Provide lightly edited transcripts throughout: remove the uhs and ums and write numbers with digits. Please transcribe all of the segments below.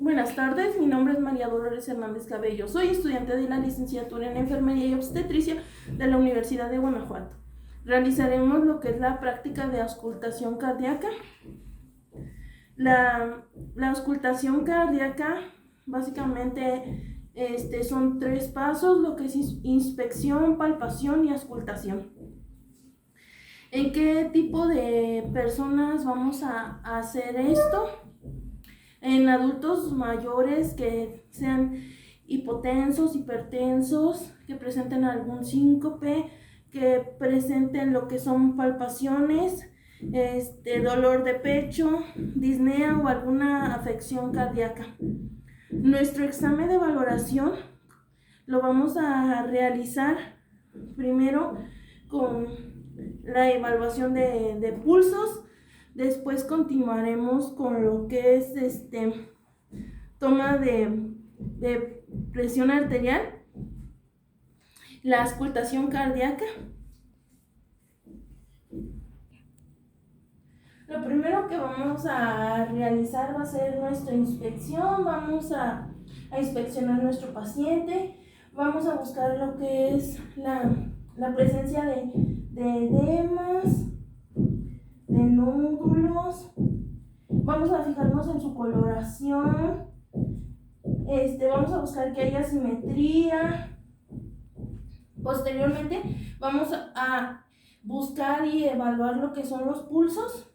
Buenas tardes, mi nombre es María Dolores Hernández Cabello. Soy estudiante de la licenciatura en Enfermería y Obstetricia de la Universidad de Guanajuato. Realizaremos lo que es la práctica de auscultación cardíaca. La auscultación cardíaca básicamente son 3 pasos, lo que es inspección, palpación y auscultación. ¿En qué tipo de personas vamos a hacer esto? En adultos mayores que sean hipotensos, hipertensos, que presenten algún síncope, que presenten lo que son palpaciones, dolor de pecho, disnea o alguna afección cardíaca. Nuestro examen de valoración lo vamos a realizar primero con la evaluación de pulsos. Después continuaremos con lo que es toma de presión arterial, la auscultación cardíaca. Lo primero que vamos a realizar va a ser nuestra inspección. Vamos a inspeccionar a nuestro paciente. Vamos a buscar lo que es la presencia de edemas, de nódulos. Vamos a fijarnos en su coloración. Vamos a buscar que haya simetría. Posteriormente vamos a buscar y evaluar lo que son los pulsos.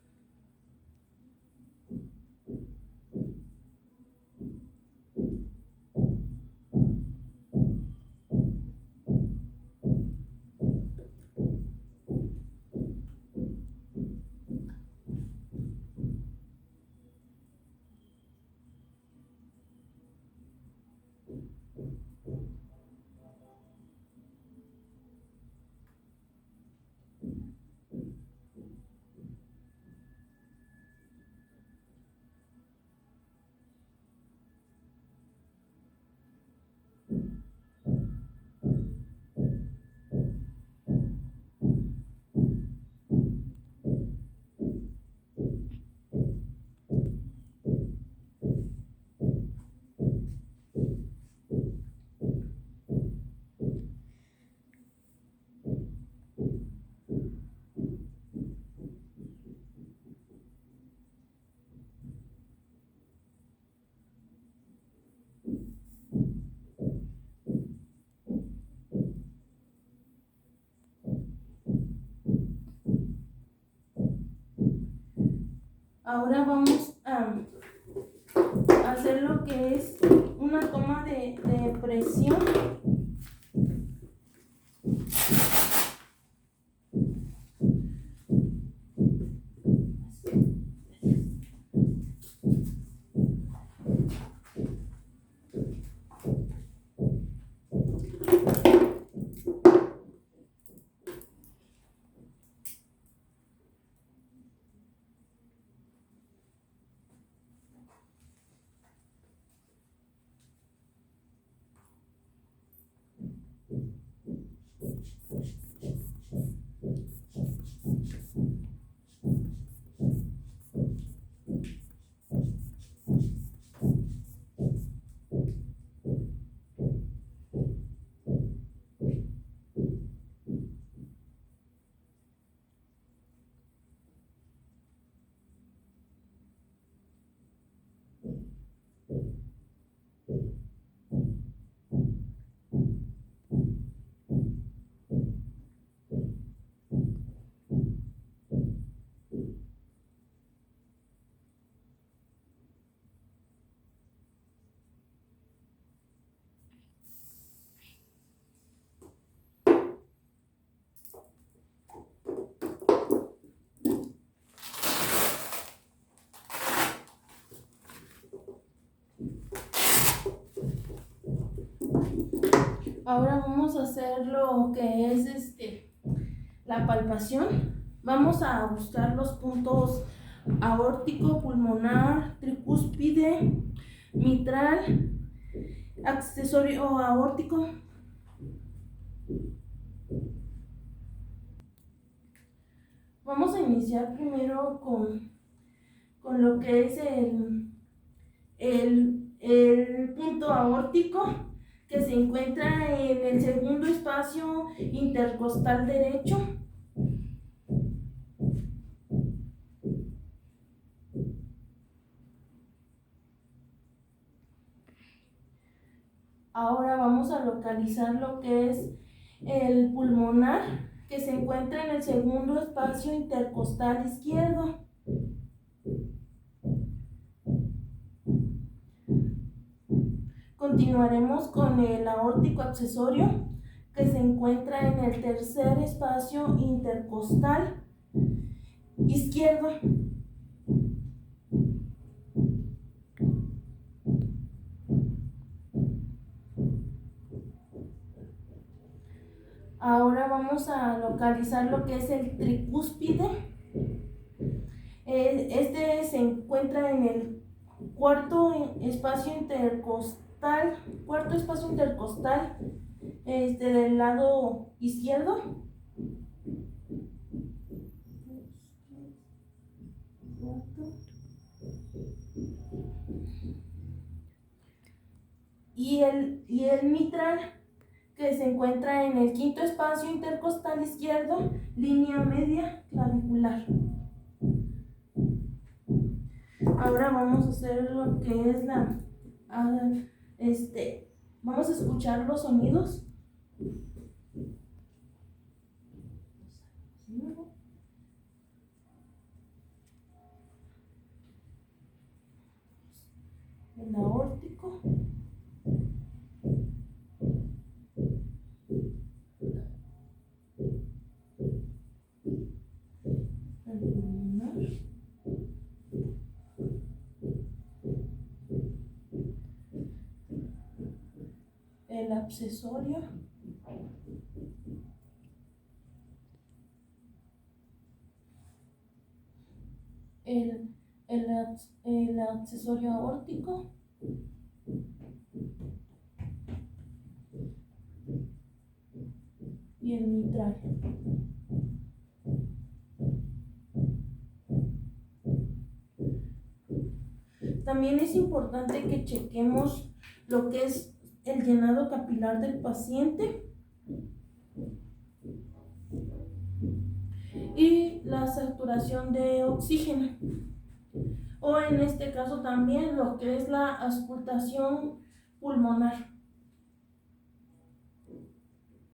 Ahora vamos a hacer lo que es una toma de presión. Ahora vamos a hacer lo que es la palpación. Vamos a buscar los puntos aórtico, pulmonar, tricúspide, mitral, accesorio aórtico. Vamos a iniciar primero con lo que es el punto aórtico que se encuentra en el segundo espacio intercostal derecho. Ahora vamos a localizar lo que es el pulmonar, que se encuentra en el segundo espacio intercostal izquierdo. Continuaremos con el aórtico accesorio, que se encuentra en el tercer espacio intercostal izquierdo. Ahora vamos a localizar lo que es el tricúspide. Este se encuentra en el cuarto espacio intercostal del lado izquierdo. Y el mitral, que se encuentra en el quinto espacio intercostal izquierdo, línea media clavicular. Ahora vamos a hacer lo que es vamos a escuchar los sonidos. El aórtico. El pulmonar. El accesorio. El accesorio aórtico. Y el mitral. También es importante que chequemos lo que es el llenado capilar del paciente y la saturación de oxígeno, o en este caso también lo que es la auscultación pulmonar.